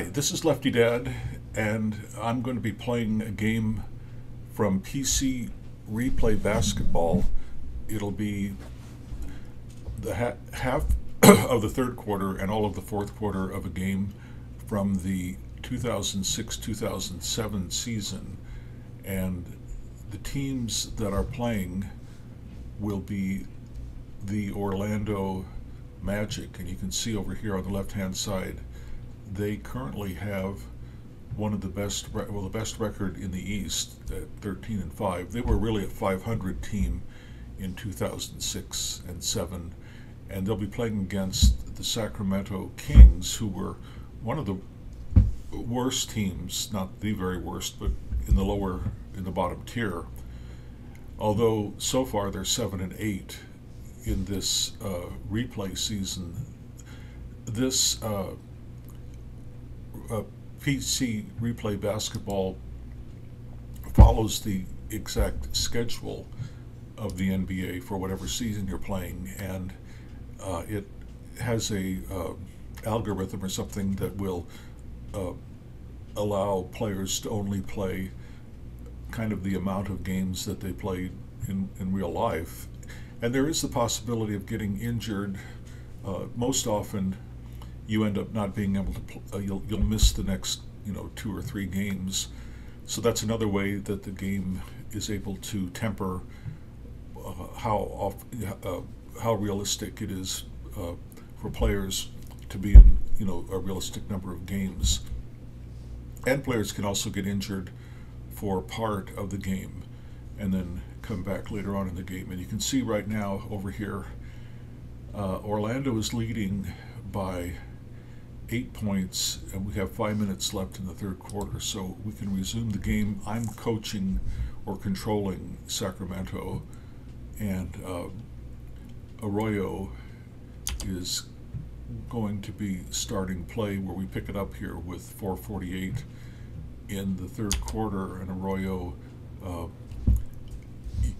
Hi, this is Lefty Dad, and I'm going to be playing a game from PC Replay Basketball. It'll be the half of the third quarter and all of the fourth quarter of a game from the 2006-2007 season. And the teams that are playing will be the Orlando Magic, and you can see over here on the left-hand side, they currently have one of the best record in the East at 13-5. They were really a 500 team in 2006 and 7, and they'll be playing against the Sacramento Kings, who were one of the worst teams, not the very worst, but in the bottom tier. Although so far they're 7-8 in this replay season. This PC Replay Basketball follows the exact schedule of the NBA for whatever season you're playing, and it has a algorithm or something that will allow players to only play kind of the amount of games that they played in real life. And there is the possibility of getting injured. Most often you end up not being able to you'll miss the next 2 or 3 games. So that's another way that the game is able to temper how realistic it is for players to be in a realistic number of games. And players can also get injured for part of the game and then come back later on in the game. And you can see right now over here, Orlando is leading by 8 points, and we have 5 minutes left in the third quarter, so we can resume the game. I'm coaching or controlling Sacramento, and Arroyo is going to be starting play, where we pick it up here with 4:48 in the third quarter. And Arroyo,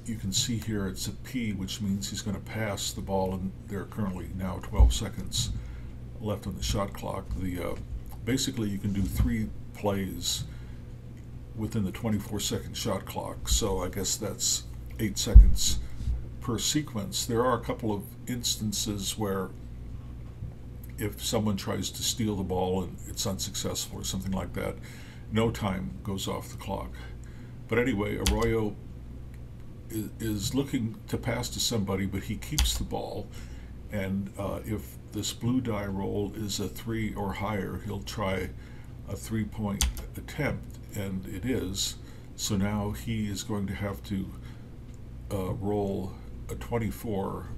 you can see here it's a P, which means he's going to pass the ball, and there are currently now 12 seconds left on the shot clock. Basically you can do 3 plays within the 24-second shot clock, so I guess that's 8 seconds per sequence. There are a couple of instances where if someone tries to steal the ball and it's unsuccessful or something like that, no time goes off the clock. But anyway, Arroyo is looking to pass to somebody, but he keeps the ball, and if this blue die roll is a 3 or higher, he'll try a 3-point attempt, and it is. So now he is going to have to roll a 24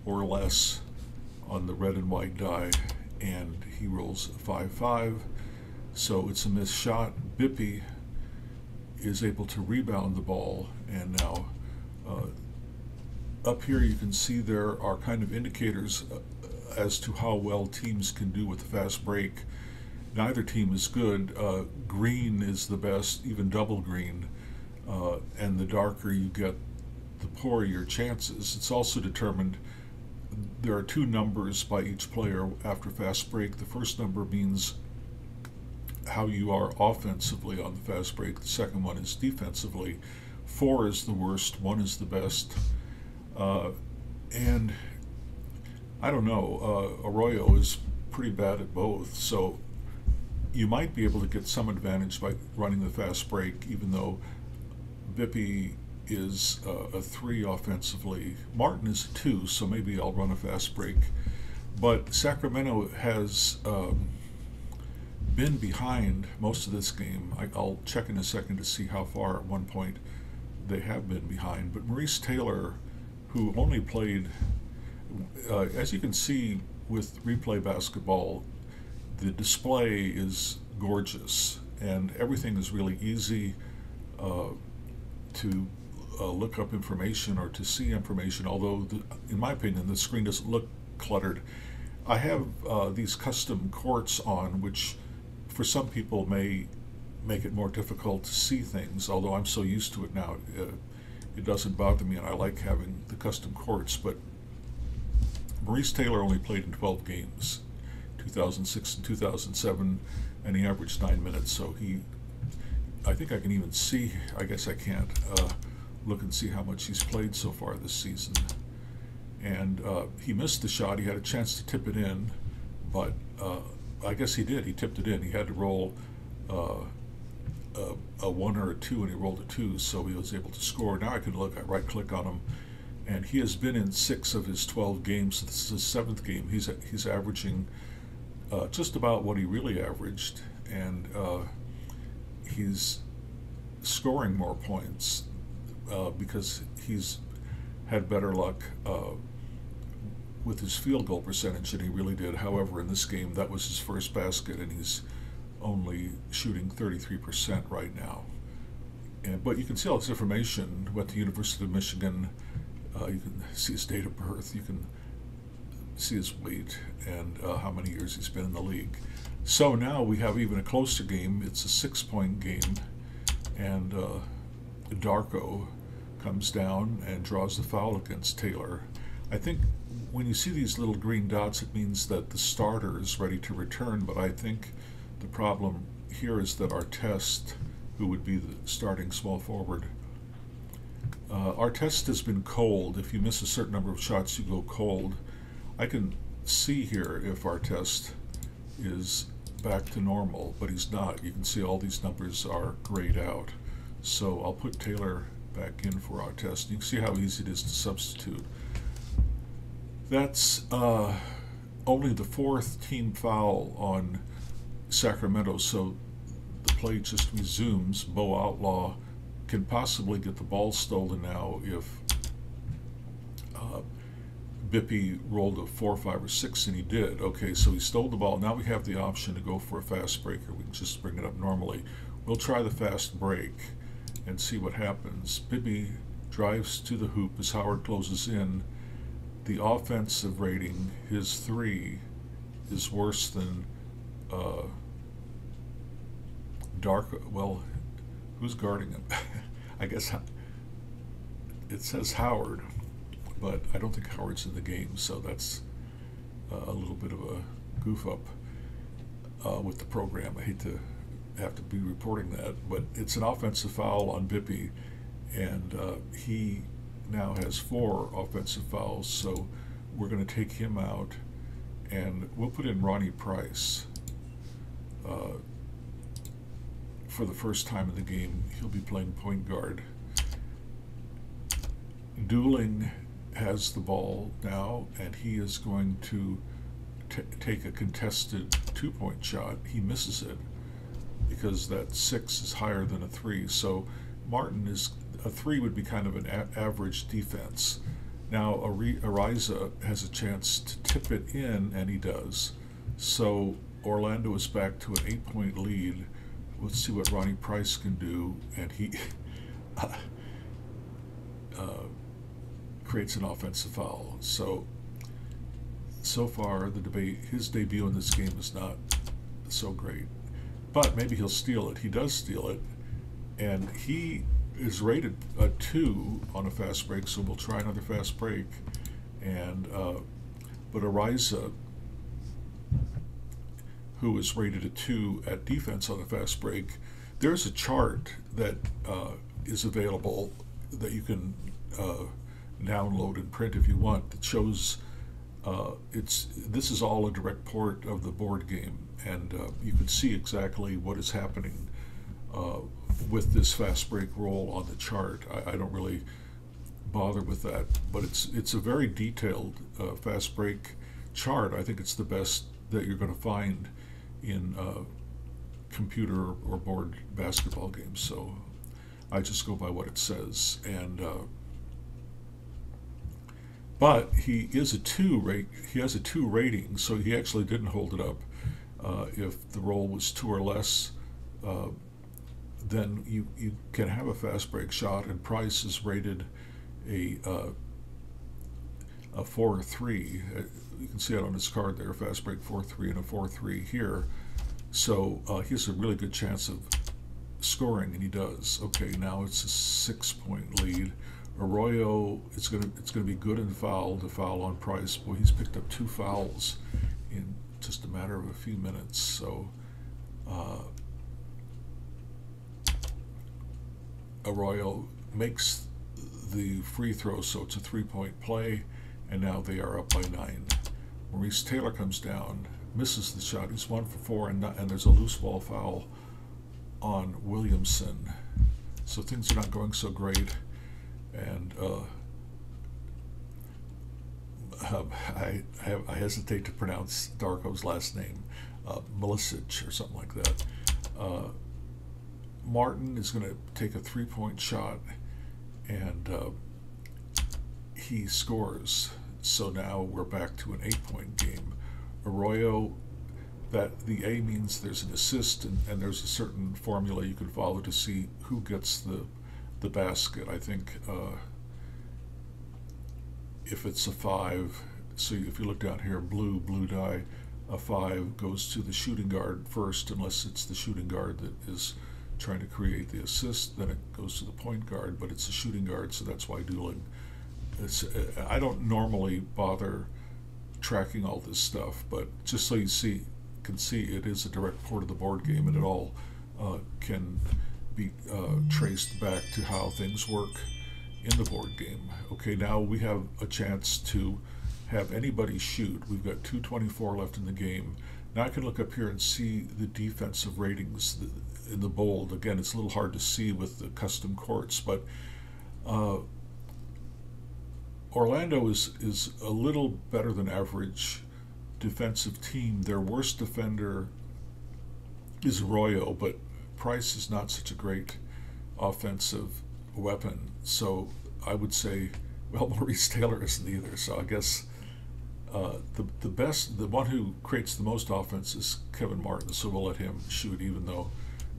or less on the red and white die, and he rolls a 5-5, so it's a missed shot. Bippy is able to rebound the ball, and now up here you can see there are kind of indicators as to how well teams can do with the fast break. Neither team is good. Green is the best, even double green, and the darker you get, the poorer your chances. It's also determined, there are 2 numbers by each player after fast break. The first number means how you are offensively on the fast break. The second one is defensively. 4 is the worst, 1 is the best. And I don't know, Arroyo is pretty bad at both, so you might be able to get some advantage by running the fast break, even though Bippy is a 3 offensively. Martin is a 2, so maybe I'll run a fast break. But Sacramento has been behind most of this game. I'll check in a second to see how far at one point they have been behind. But Maurice Taylor, who only played, as you can see with replay basketball, the display is gorgeous and everything is really easy to look up information or to see information, although in my opinion the screen doesn't look cluttered. I have these custom courts on, which for some people may make it more difficult to see things, although I'm so used to it now it doesn't bother me, and I like having the custom courts. But Maurice Taylor only played in 12 games, 2006 and 2007, and he averaged 9 minutes. So I think I can even see, I guess I can't, look and see how much he's played so far this season. And he missed the shot. He had a chance to tip it in, but I guess he did. He tipped it in. He had to roll a 1 or a 2, and he rolled a 2, so he was able to score. Now I can look, I right click on him, and he has been in 6 of his 12 games. This is his 7th game. He's averaging just about what he really averaged, and he's scoring more points because he's had better luck with his field goal percentage than he really did. However, in this game, that was his first basket, and he's only shooting 33% right now. But you can see all this information. Went to University of Michigan. You can see his date of birth. You can see his weight and how many years he's been in the league. So now we have even a closer game. It's a 6-point game, and Darko comes down and draws the foul against Taylor. I think when you see these little green dots, it means that the starter is ready to return, but I think the problem here is that Artest, who would be the starting small forward, Artest has been cold. If you miss a certain number of shots, you go cold. I can see here if Artest is back to normal, but he's not. You can see all these numbers are grayed out. So I'll put Taylor back in for Artest. You can see how easy it is to substitute. That's only the 4th team foul on Sacramento, so the play just resumes. Bo Outlaw can possibly get the ball stolen now if Bippy rolled a 4, 5, or 6, and he did. Okay, so he stole the ball. Now we have the option to go for a fast breaker. We can just bring it up normally. We'll try the fast break and see what happens. Bippy drives to the hoop as Howard closes in. The offensive rating, his 3, is worse than Darko. Well, who's guarding him? I guess it says Howard, but I don't think Howard's in the game, so that's a little bit of a goof up with the program. I hate to have to be reporting that, but it's an offensive foul on Bippy, and he now has 4 offensive fouls, so we're going to take him out, and we'll put in Ronnie Price. For the first time in the game, he'll be playing point guard. Dooling has the ball now, and he is going to take a contested 2-point shot. He misses it because that 6 is higher than a 3. So Martin is, a 3 would be kind of an average defense. Now Ariza has a chance to tip it in, and he does. So Orlando is back to an 8-point lead. Let's see what Ronnie Price can do, and he creates an offensive foul. So far, his debut in this game is not so great, but maybe he'll steal it. He does steal it, and he is rated a 2 on a fast break, so we'll try another fast break. And but Ariza, who is rated a 2 at defense on a fast break, there's a chart that is available that you can download and print if you want, that shows this is all a direct port of the board game, and you can see exactly what is happening with this fast break roll on the chart. I don't really bother with that, but it's a very detailed fast break chart. I think it's the best that you're going to find in computer or board basketball games. So I just go by what it says. And but he is a 2 he has a 2 rating, so he actually didn't hold it up. If the roll was 2 or less, then you can have a fast break shot, and Price is rated a 4 or 3. You can see it on his card there, fast break 4-3 and a 4-3 here. So he has a really good chance of scoring, and he does. Okay, now it's a 6-point lead. Arroyo, it's gonna be good in foul to foul on Price. Boy, he's picked up 2 fouls in just a matter of a few minutes. So Arroyo makes the free throw, so it's a 3-point play, and now they are up by 9. Maurice Taylor comes down, misses the shot. He's 1 for 4, and there's a loose ball foul on Williamson. So things are not going so great, and I hesitate to pronounce Darko's last name, Milicic or something like that. Martin is going to take a 3-point shot, and he scores. So now we're back to an 8-point game. Arroyo, that the A means there's an assist, and there's a certain formula you can follow to see who gets the basket. I think if it's a 5, so if you look down here, blue die, a 5 goes to the shooting guard first, unless it's the shooting guard that is trying to create the assist. Then it goes to the point guard, but it's a shooting guard, so that's why dueling. I don't normally bother tracking all this stuff, but just so you can see it is a direct port of the board game, and it all can be traced back to how things work in the board game. Okay, now we have a chance to have anybody shoot. We've got 2:24 left in the game. Now I can look up here and see the defensive ratings in the bold. Again, it's a little hard to see with the custom courts, but Orlando is a little better than average defensive team. Their worst defender is Arroyo, but Price is not such a great offensive weapon. So I would say, well, Maurice Taylor isn't either. So I guess the one who creates the most offense is Kevin Martin. So we'll let him shoot, even though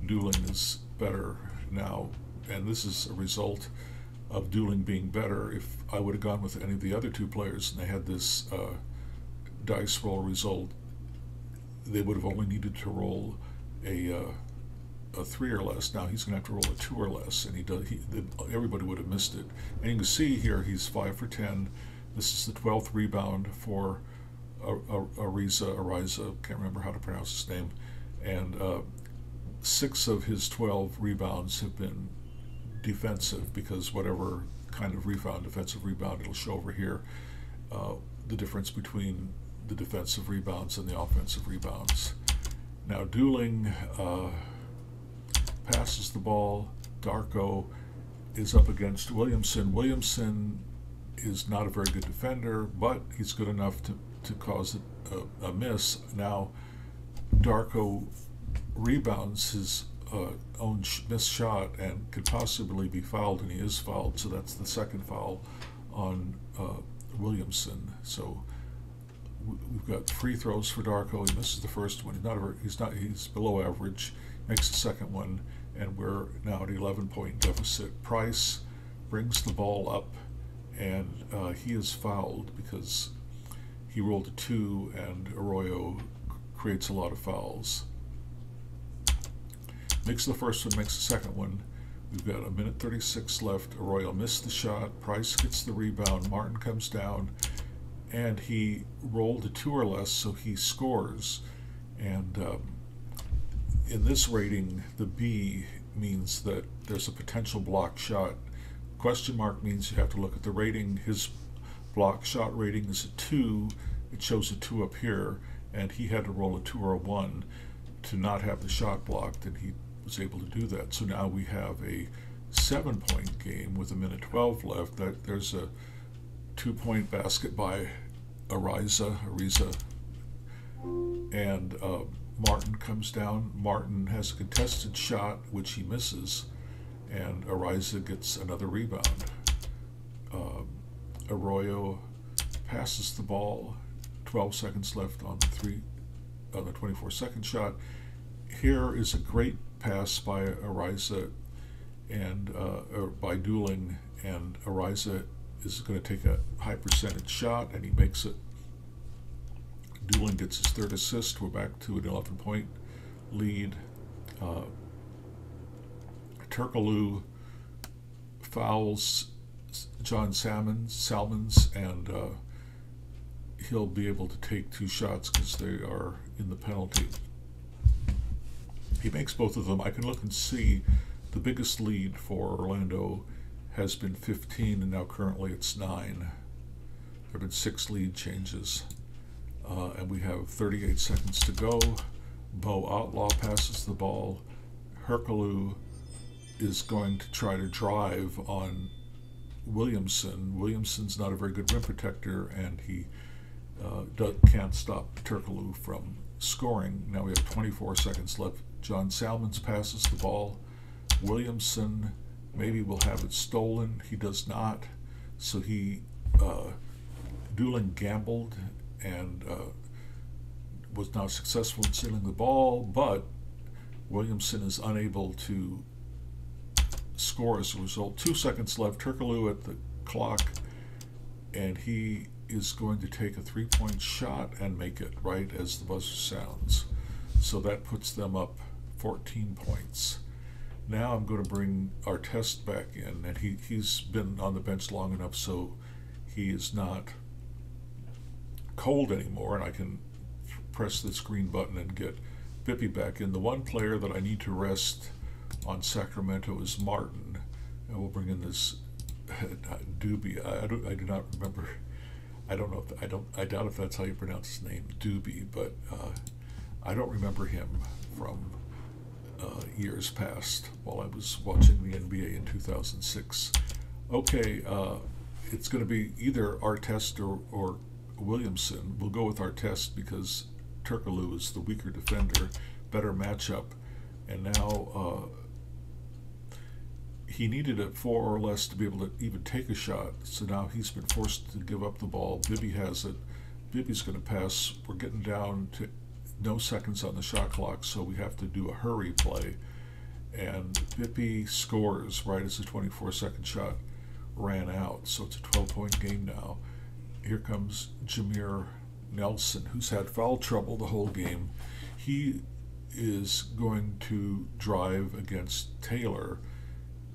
dueling is better now. And this is a result of dueling being better. If I would have gone with any of the other 2 players and they had this dice roll result, they would have only needed to roll a 3 or less. Now he's going to have to roll a 2 or less, and everybody would have missed it. And you can see here he's 5 for 10. This is the 12th rebound for Ariza, can't remember how to pronounce his name, and 6 of his 12 rebounds have been defensive, because whatever kind of defensive rebound, it'll show over here the difference between the defensive rebounds and the offensive rebounds. Now dueling passes the ball. Darko is up against Williamson. Williamson is not a very good defender, but he's good enough to cause a miss. Now Darko rebounds his own missed shot and could possibly be fouled, and he is fouled, so that's the second foul on Williamson. So we've got free throws for Darko. He misses the first one. He's below average. Makes the second one, and we're now at 11-point deficit. Price brings the ball up, and he is fouled because he rolled a 2, and Arroyo creates a lot of fouls. Makes the first one, makes the second one. We've got 1:36 left. Arroyo missed the shot. Price gets the rebound. Martin comes down, and he rolled a 2 or less, so he scores. And in this rating, the B means that there's a potential block shot. Question mark means you have to look at the rating. His block shot rating is a 2. It shows a 2 up here, and he had to roll a 2 or a 1 to not have the shot blocked, and he was able to do that. So now we have a 7-point game with 1:12 left. There's a 2-point basket by Ariza, and Martin comes down. Martin has a contested shot, which he misses, and Ariza gets another rebound. Arroyo passes the ball. 12 seconds left on the 24-second shot. Here is a great pass by Ariza and by dueling, and Ariza is going to take a high percentage shot, and he makes it. Dueling gets his 3rd assist. We're back to an 11-point lead. Turkoglu fouls John Salmons, and he'll be able to take 2 shots because they are in the penalty. He makes both of them. I can look and see the biggest lead for Orlando has been 15, and now currently it's 9. There have been 6 lead changes. And we have 38 seconds to go. Bo Outlaw passes the ball. Hercule is going to try to drive on Williamson. Williamson's not a very good rim protector, and he can't stop Hercule from scoring. Now we have 24 seconds left. John Salmons passes the ball. Williamson maybe will have it stolen. He does not. So he, Doolin gambled and was not successful in stealing the ball, but Williamson is unable to score as a result. 2 seconds left. Hercule at the clock, and he is going to take a 3-point shot and make it right as the buzzer sounds. So that puts them up 14 points. Now I'm going to bring Artest back in, and he's been on the bench long enough so he is not cold anymore, and I can press this green button and get Bippy back in. The one player that I need to rest on Sacramento is Martin, and we'll bring in this Doobie. I do not remember. I don't know. I doubt if that's how you pronounce his name, Doobie. But I don't remember him from years past while I was watching the NBA in 2006. Okay, it's going to be either Artest or Williamson. We'll go with Artest because Hercule is the weaker defender, better matchup, and now he needed a 4 or less to be able to even take a shot, so now he's been forced to give up the ball. Bibby has it. Bibby's going to pass. We're getting down to no seconds on the shot clock, so we have to do a hurry play, and Bibby scores right as the 24-second shot ran out, so it's a 12-point game now. Here comes Jameer Nelson, who's had foul trouble the whole game. He is going to drive against Taylor.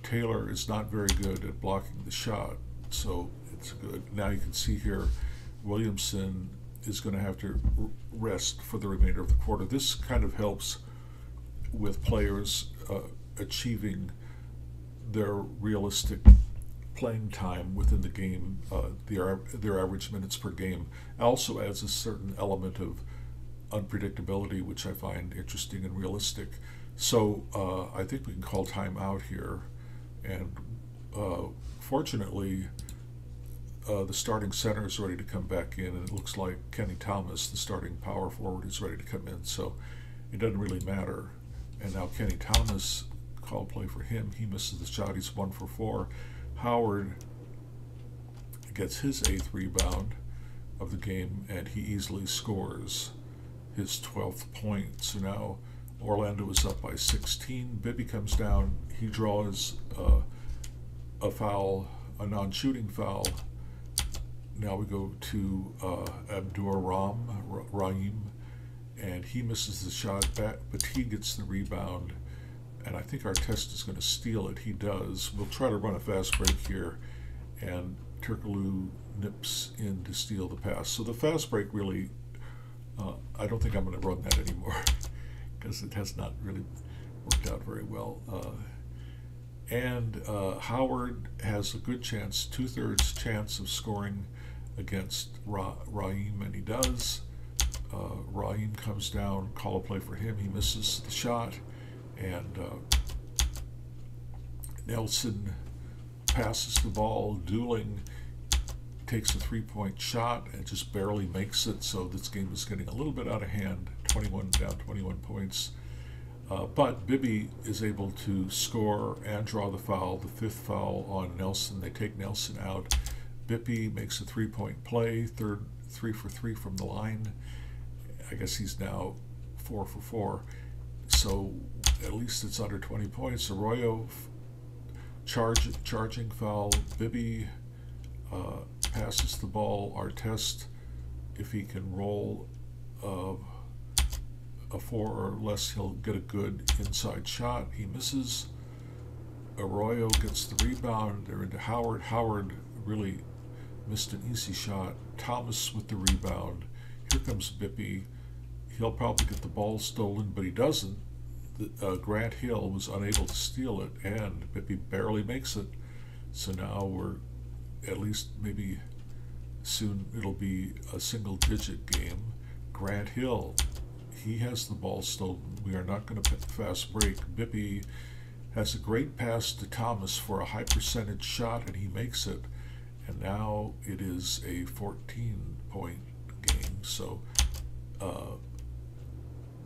Taylor is not very good at blocking the shot, so it's good. Now you can see here Williamson is going to have to rest for the remainder of the quarter. This kind of helps with players achieving their realistic playing time within the game, their average minutes per game. Also adds a certain element of unpredictability, which I find interesting and realistic. So I think we can call time out here. And fortunately, the starting center is ready to come back in, and it looks like Kenny Thomas, the starting power forward, is ready to come in. So it doesn't really matter. And now Kenny Thomas, call play for him. He misses the shot. He's 1 for 4. Howard gets his 8th rebound of the game, and he easily scores his 12th point. So now Orlando is up by 16. Bibby comes down. He draws a foul, a non-shooting foul. Now we go to Rahim, and he misses the shot back, but he gets the rebound. And I think Artest is going to steal it. He does. We'll try to run a fast break here, and Hercule nips in to steal the pass. So the fast break really, I don't think I'm going to run that anymore because it has not really worked out very well. And Howard has a good chance, 2/3 chance of scoring against Rahim, and he does. Rahim comes down, call a play for him. He misses the shot. And Nelson passes the ball. Dooling takes a 3-point shot and just barely makes it. So this game is getting a little bit out of hand. 21 down, 21 points. But Bibby is able to score and draw the foul, the 5th foul on Nelson. They take Nelson out. Bibby makes a 3-point play, 3 for 3 from the line. I guess he's now 4 for 4. So at least it's under 20 points. Arroyo charging foul. Bibby passes the ball. Artest, if he can roll a 4 or less, he'll get a good inside shot. He misses. Arroyo gets the rebound. They're into Howard. Howard really missed an easy shot. Thomas with the rebound. Here comes Bippy. He'll probably get the ball stolen, but he doesn't. Grant Hill was unable to steal it, and Bippy barely makes it. So now we're at least maybe soon it'll be a single-digit game. Grant Hill, he has the ball stolen. We are not going to fast break. Bippy has a great pass to Thomas for a high percentage shot, and he makes it. And now it is a 14-point game. So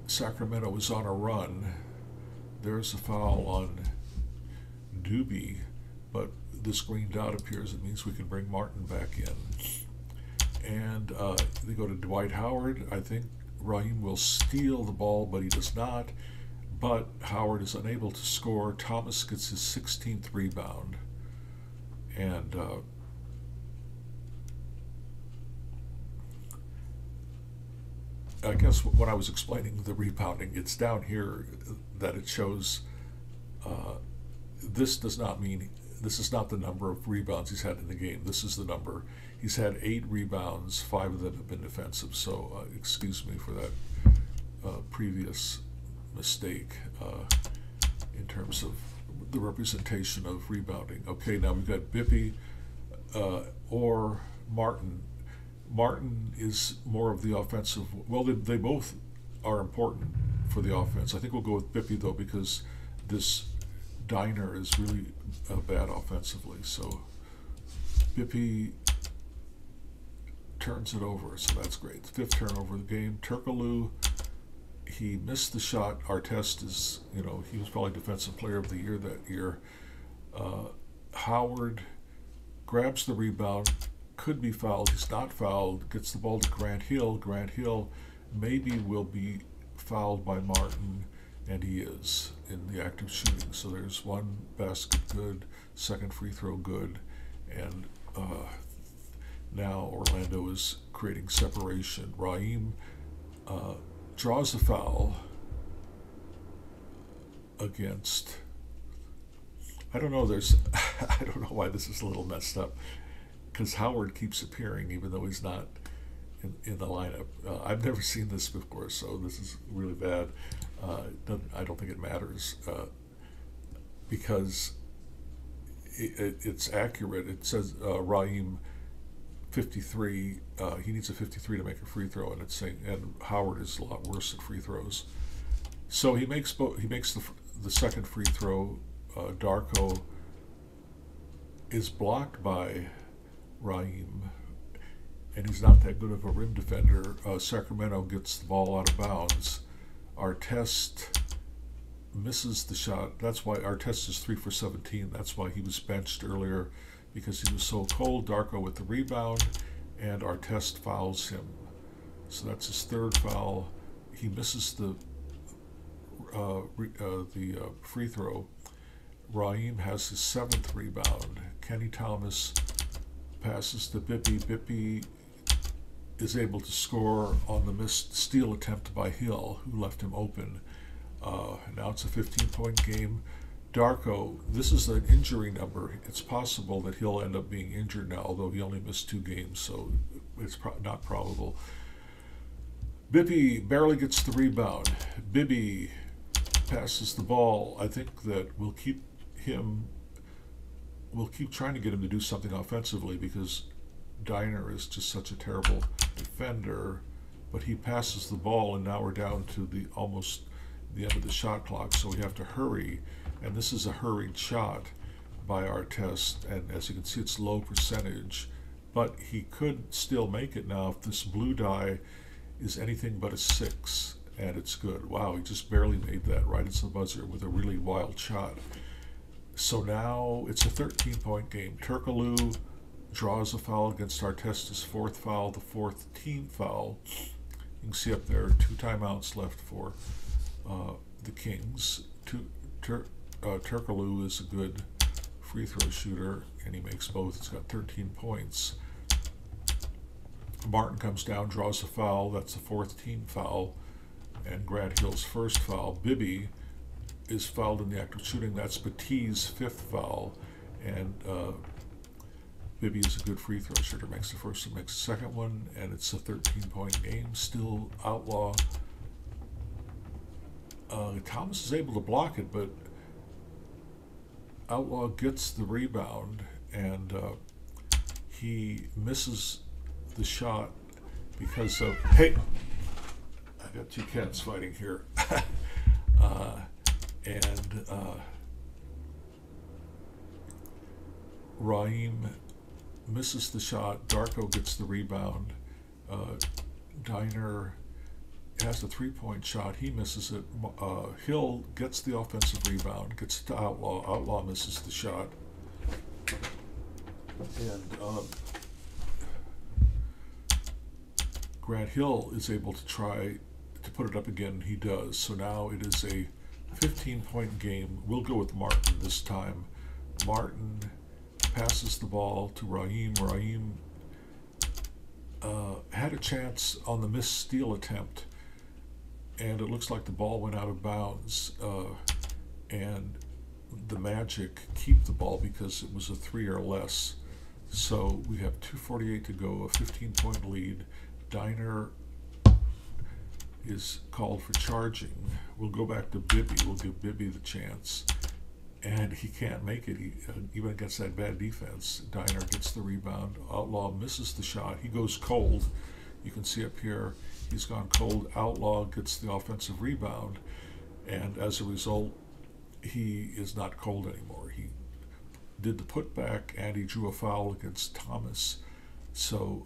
Sacramento is on a run. There's a foul on Doobie, but this green dot appears. It means we can bring Martin back in. And they go to Dwight Howard. I think Raheem will steal the ball, but he does not. But Howard is unable to score. Thomas gets his 16th rebound. And I guess when I was explaining the rebounding, it's down here that it shows this does not mean, this is not the number of rebounds he's had in the game. This is the number. He's had 8 rebounds, 5 of them have been defensive. So excuse me for that previous mistake in terms of the representation of rebounding. Okay, now we've got Bippy or Martin. Martin is more of the offensive. Well, they both are important for the offense. I think we'll go with Bippy, though, because this Diner is really bad offensively. So Bippy turns it over, so that's great. 5th turnover of the game. Turkoglu, he missed the shot. Artest is, he was probably Defensive Player of the Year that year. Howard grabs the rebound, could be fouled. He's not fouled. Gets the ball to Grant Hill. Grant Hill maybe will be fouled by Martin, and he is in the act of shooting. So there's one basket good, 2nd free throw good, and now Orlando is creating separation. Raheem draws a foul against, I don't know, I don't know why this is a little messed up, because Howard keeps appearing even though he's not in the lineup. I've never seen this before, so this is really bad. I don't think it matters because it's accurate. It says Raheem 53. He needs a 53 to make a free throw, and it's saying, and Howard is a lot worse at free throws. So he makes the 2nd free throw. Darko is blocked by Raheem, and he's not that good of a rim defender. Sacramento gets the ball out of bounds. Artest misses the shot. That's why Artest is 3 for 17. That's why he was benched earlier, because he was so cold. Darko with the rebound, and Artest fouls him. So that's his 3rd foul. He misses the free throw. Raheem has his 7th rebound. Kenny Thomas passes to Bippy. Bippy is able to score on the missed steal attempt by Hill, who left him open. Now it's a 15-point game. Darko, this is an injury number. It's possible that he'll end up being injured now, although he only missed 2 games, so it's not probable. Bippy barely gets the rebound. Bippy passes the ball. I think that we'll keep trying to get him to do something offensively, because Diner is just such a terrible defender, but he passes the ball, and now we're down to almost the end of the shot clock, so we have to hurry, and this is a hurried shot by Artest, and as you can see, it's low percentage, but he could still make it now if this blue die is anything but a 6, and it's good. Wow, he just barely made that right into the buzzer with a really wild shot. So now it's a 13-point game. Turkoglu draws a foul against Artest, his 4th foul, the 4th team foul. You can see up there 2 timeouts left for the Kings. Turkoglu is a good free throw shooter, and he makes both. He's got 13 points. Martin comes down, draws a foul. That's the 4th team foul, and Grant Hill's 1st foul. Bippy is fouled in the act of shooting. That's Batiste' 5th foul, and Bippy is a good free throw shooter. Makes the 1st and makes the 2nd one, and it's a 13-point game. Still Outlaw Thomas is able to block it, but Outlaw gets the rebound, and he misses the shot because of, hey, I got two cats fighting here. and Raheem misses the shot. Darko gets the rebound. Diner has a three-point shot. He misses it. Hill gets the offensive rebound, gets it to Outlaw. Outlaw misses the shot. And Grant Hill is able to try to put it up again. He does. So now it is a 15-point game. We'll go with Martin this time. Martin passes the ball to Raheem. Raheem had a chance on the missed steal attempt, and it looks like the ball went out of bounds, and the Magic keep the ball because it was a 3 or less. So we have 2:48 to go, a 15-point lead. Diner is called for charging. We'll go back to Bibby. We'll give Bibby the chance. And he can't make it, even against that bad defense. Diner gets the rebound. Outlaw misses the shot. He goes cold. You can see up here, he's gone cold. Outlaw gets the offensive rebound. And as a result, he is not cold anymore. He did the putback, and he drew a foul against Thomas. So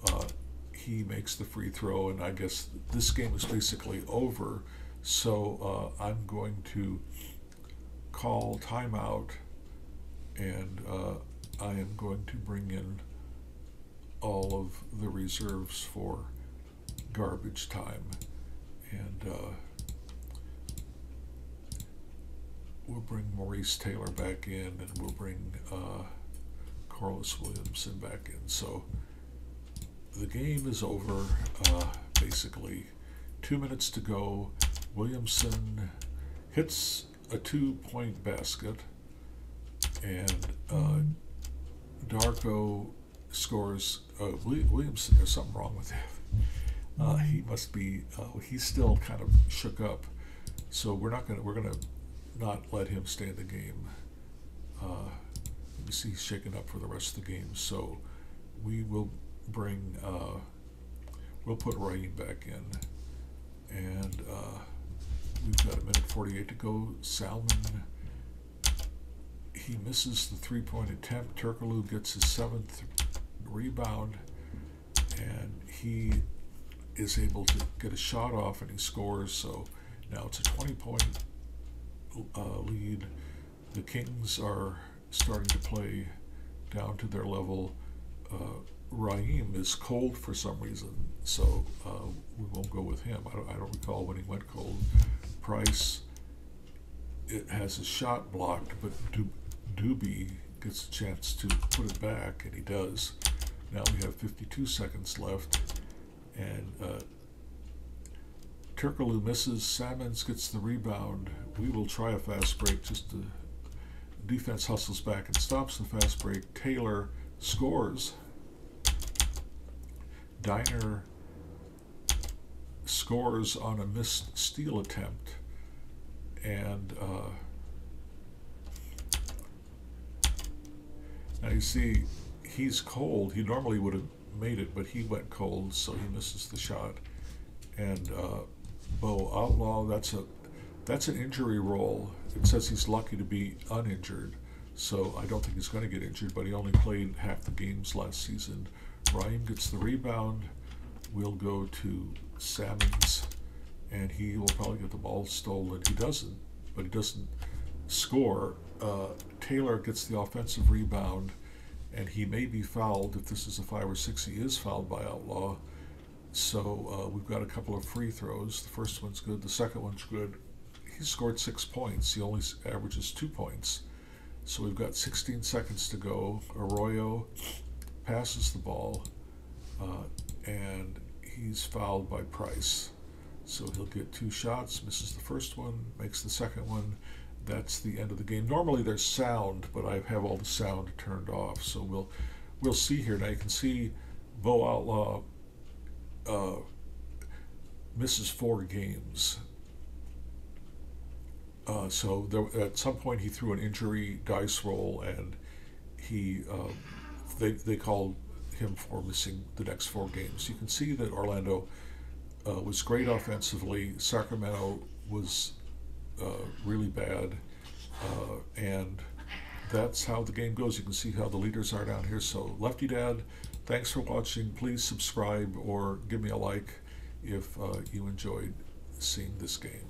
he makes the free throw, and I guess this game is basically over. So I'm going to call timeout, and I am going to bring in all of the reserves for garbage time, and we'll bring Maurice Taylor back in, and we'll bring Corliss Williamson back in. So the game is over, basically. 2 minutes to go. Williamson hits a 2-point basket, and Darko scores. Williamson, there's something wrong with him. He must be. He's still kind of shook up. So we're gonna not let him stay in the game. You see, he's shaken up for the rest of the game. So we will bring. We'll put Raheem back in, and we've got 1:48 to go. Salmon, he misses the 3-point attempt. Turkoglu gets his 7th rebound, and he is able to get a shot off, and he scores. So now it's a 20-point lead. The Kings are starting to play down to their level. Raheem is cold for some reason, so we won't go with him. I don't recall when he went cold. Price, it has a shot blocked, but Doobie gets a chance to put it back, and he does. Now we have 52 seconds left, and Turkoglu misses. Salmons gets the rebound. We will try a fast break. Just the defense hustles back and stops the fast break. Taylor scores. Diner scores on a missed steal attempt, and now you see he's cold. He normally would have made it, but he went cold, so he misses the shot. And Bo Outlaw, that's an injury roll. It says he's lucky to be uninjured, so I don't think he's going to get injured, but he only played half the games last season. Raheem gets the rebound. We'll go to Salmons, and he will probably get the ball stolen. He doesn't, but he doesn't score. Taylor gets the offensive rebound, and he may be fouled. If this is a 5 or 6, he is fouled by Outlaw. So we've got a couple of free throws. The first one's good. The second one's good. He scored 6 points. He only averages 2 points. So we've got 16 seconds to go. Arroyo passes the ball, and he's fouled by Price. So he'll get 2 shots, misses the first one, makes the second one. That's the end of the game. Normally there's sound, but I have all the sound turned off. So we'll see here. Now you can see Bo Outlaw misses 4 games. So there, at some point he threw an injury dice roll, and he they called him for missing the next 4 games. You can see that Orlando was great offensively. Sacramento was really bad, and that's how the game goes. You can see how the leaders are down here. So Lefty Dad, thanks for watching. Please subscribe or give me a like if you enjoyed seeing this game.